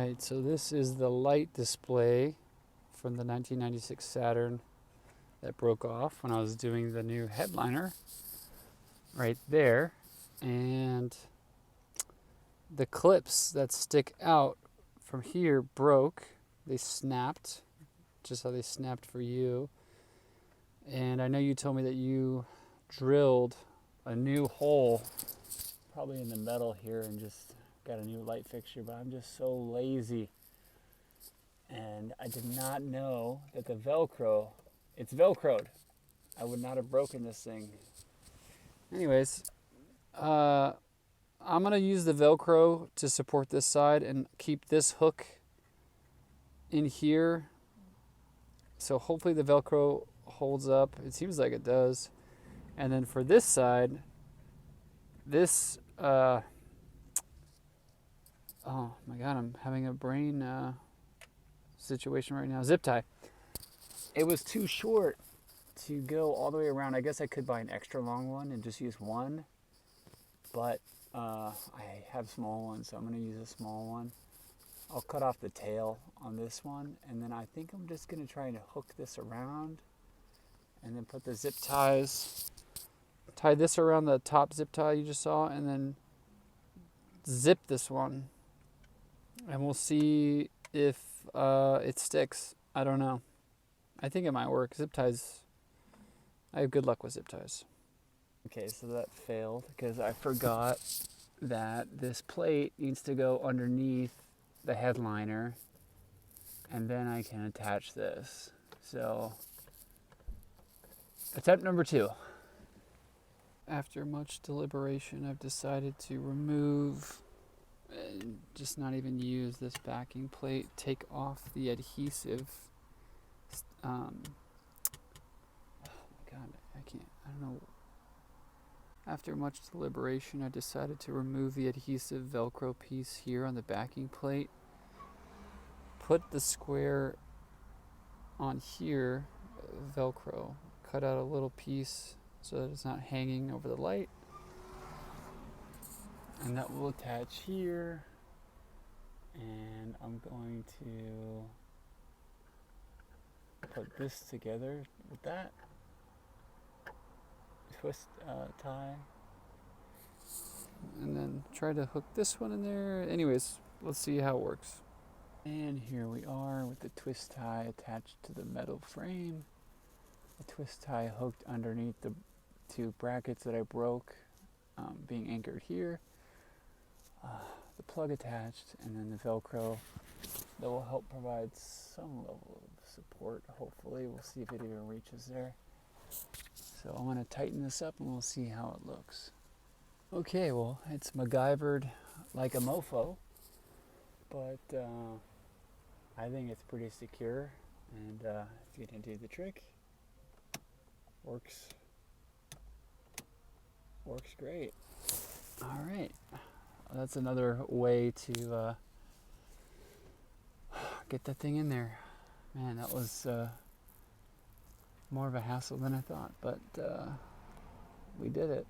Alright, so this is the light display from the 1996 Saturn that broke off when I was doing the new headliner right there. And the clips that stick out from here broke. They snapped, just how they snapped for you. And I know you told me that you drilled a new hole, probably in the metal here, and just got a new light fixture, but I'm just so lazy. And I did not know that the Velcro, it's Velcroed. I would not have broken this thing. Anyways, I'm gonna use the Velcro to support this side and keep this hook in here. So hopefully the Velcro holds up. It seems like it does. And then for this side, this, oh my God, I'm having a brain situation right now. Zip tie. It was too short to go all the way around. I guess I could buy an extra long one and just use one, but I have small ones, so I'm going to use a small one. I'll cut off the tail on this one, and then I think I'm just going to try to hook this around and then put the zip ties, tie this around the top zip tie you just saw, and then zip this one, and we'll see if it sticks. I don't know. I think it might work. Zip ties, I have good luck with zip ties. Okay, so that failed because I forgot that this plate needs to go underneath the headliner, and then I can attach this. So, attempt number 2. After much deliberation, I've decided to remove and just not even use this backing plate, take off the adhesive. Oh my God, I don't know. After much deliberation, I decided to remove the adhesive Velcro piece here on the backing plate. Put the square on here, Velcro. Cut out a little piece so that it's not hanging over the light. And that will attach here. And I'm going to put this together with that. Twist tie, and then try to hook this one in there. Anyways, let's see how it works. And here we are with the twist tie attached to the metal frame. The twist tie hooked underneath the 2 brackets that I broke, being anchored here. The plug attached, and then the Velcro that will help provide some level of support. Hopefully, we'll see if it even reaches there. So I'm going to tighten this up and we'll see how it looks. Okay, well, it's MacGyvered like a mofo, but I think it's pretty secure, and it's going to do the trick. Works great. All right, that's another way to get that thing in there. Man, that was more of a hassle than I thought, but we did it.